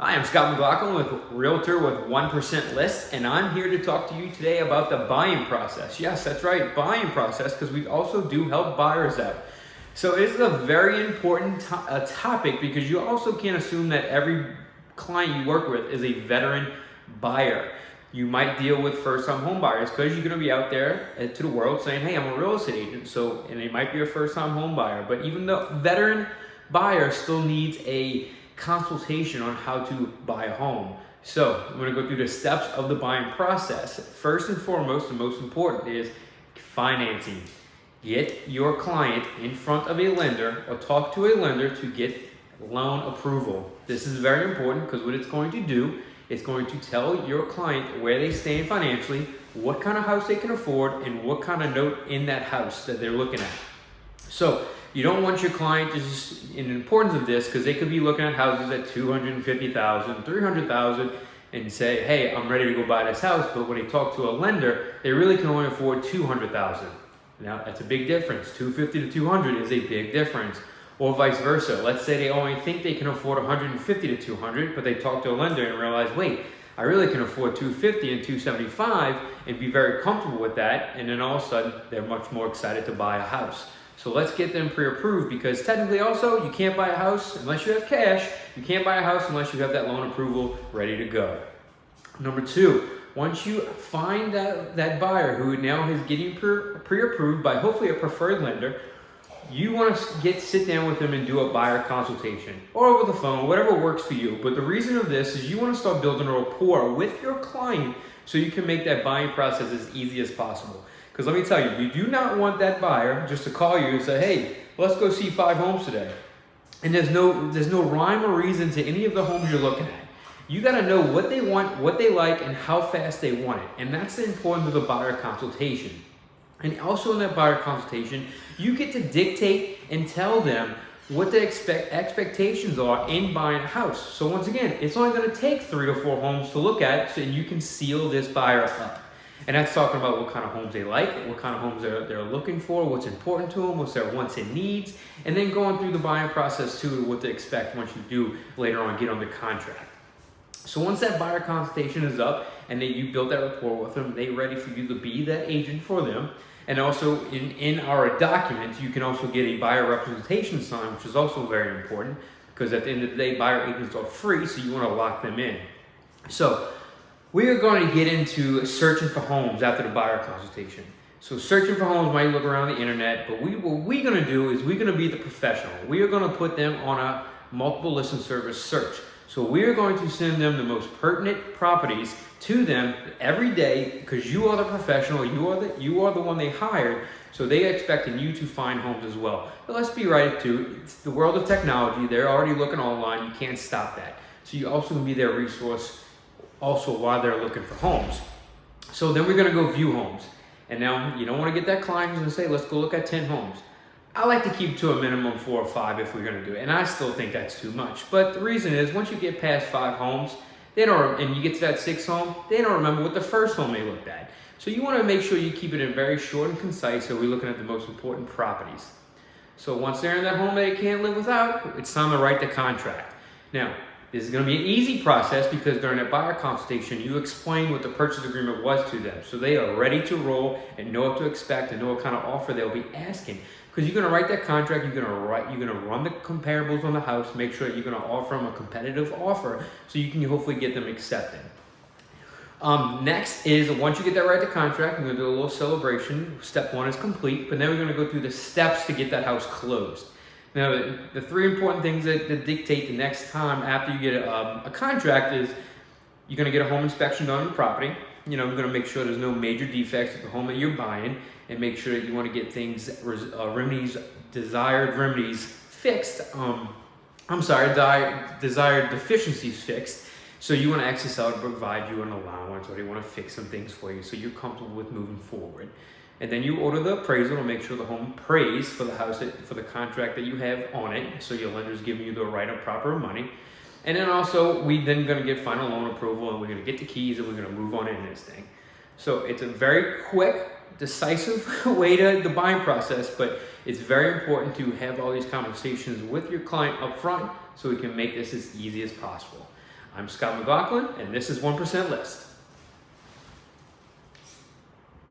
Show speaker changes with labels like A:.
A: Hi, I'm Scott McLaughlin with Realtor with 1% List, and I'm here to talk to you today about the buying process. Yes, that's right, buying process, because we also do help buyers out. So it's a very important topic because you also can't assume that every client you work with is a veteran buyer. You might deal with first-time home buyers because you're going to be out there to the world saying, hey, I'm a real estate agent, and they might be a first-time home buyer. But even the veteran buyer still needs a consultation on how to buy a home. So I'm going to go through the steps of the buying process. First and foremost, the most important is financing. Get your client in front of a lender or talk to a lender to get loan approval. This is very important because what it's going to do, it's going to tell your client where they stand financially, what kind of house they can afford, and what kind of note in that house that they're looking at. So you don't want your client to just, in the importance of this, because they could be looking at houses at $250,000, $300,000 and say, hey, I'm ready to go buy this house. But when they talk to a lender, they really can only afford $200,000. Now that's a big difference. $250,000 to $200,000 is a big difference. Or vice versa. Let's say they only think they can afford $150,000 to $200,000, but they talk to a lender and realize, wait, I really can afford $250,000 and $275,000 and be very comfortable with that. And then all of a sudden, they're much more excited to buy a house. So let's get them pre-approved, because technically also you can't buy a house unless you have cash. You can't buy a house unless you have that loan approval ready to go. Number two, once you find that buyer who now is getting pre-approved by hopefully a preferred lender, you want to sit down with them and do a buyer consultation or over the phone, whatever works for you. But the reason of this is you want to start building a rapport with your client so you can make that buying process as easy as possible. Because let me tell you, you do not want that buyer just to call you and say, hey, let's go see 5 homes today. And there's no rhyme or reason to any of the homes you're looking at. You got to know what they want, what they like, and how fast they want it. And that's the importance of the buyer consultation. And also in that buyer consultation, you get to dictate and tell them what the expectations are in buying a house. So once again, it's only going to take 3 to 4 homes to look at, so you can seal this buyer up. And that's talking about what kind of homes they like, what kind of homes they're looking for, what's important to them, what's their wants and needs, and then going through the buying process too, what to expect once you do later on get on the contract. So once that buyer consultation is up and then you build that rapport with them, they're ready for you to be that agent for them. And also in our documents, you can also get a buyer representation sign, which is also very important because at the end of the day, buyer agents are free, so you want to lock them in. So we are going to get into searching for homes after the buyer consultation. So searching for homes might look around the internet, but what we're going to do is we're going to be the professional. We are going to put them on a multiple listing service search. So we are going to send them the most pertinent properties to them every day because you are the professional, you are the one they hired, so they're expecting you to find homes as well. But let's be right too, it's the world of technology, they're already looking online, you can't stop that. So you also can be their resource also while they're looking for homes. So then we're going to go view homes. And now you don't want to get that client who's going to say, let's go look at 10 homes. I like to keep to a minimum 4 or 5 if we're going to do it. And I still think that's too much. But the reason is once you get past 5 homes, and you get to that 6th home, they don't remember what the first home they looked at. So you want to make sure you keep it in very short and concise, so we're looking at the most important properties. So once they're in that home they can't live without, it's time to write the contract. Now, this is going to be an easy process because during that buyer consultation, you explain what the purchase agreement was to them. So they are ready to roll and know what to expect and know what kind of offer they'll be asking. Because you're going to write that contract, you're going to run the comparables on the house, make sure that you're going to offer them a competitive offer so you can hopefully get them accepted. Next is once you get that right to contract, we're going to do a little celebration. Step 1 is complete, but then we're going to go through the steps to get that house closed. Now, the 3 important things that dictate the next time after you get a contract is you're going to get a home inspection done on the property. You're going to make sure there's no major defects at the home that you're buying and make sure that you want to get things, desired remedies fixed. Desired deficiencies fixed. So you want to exercise to provide you an allowance, or they want to fix some things for you so you're comfortable with moving forward. And then you order the appraisal to make sure the home appraised for the house, for the contract that you have on it, so your lender's giving you the right of proper money. And then also, we then going to get final loan approval, and we're going to get the keys, and we're going to move on in this thing. So it's a very quick, decisive way to the buying process, but it's very important to have all these conversations with your client up front so we can make this as easy as possible. I'm Scott McLaughlin, and this is 1% List.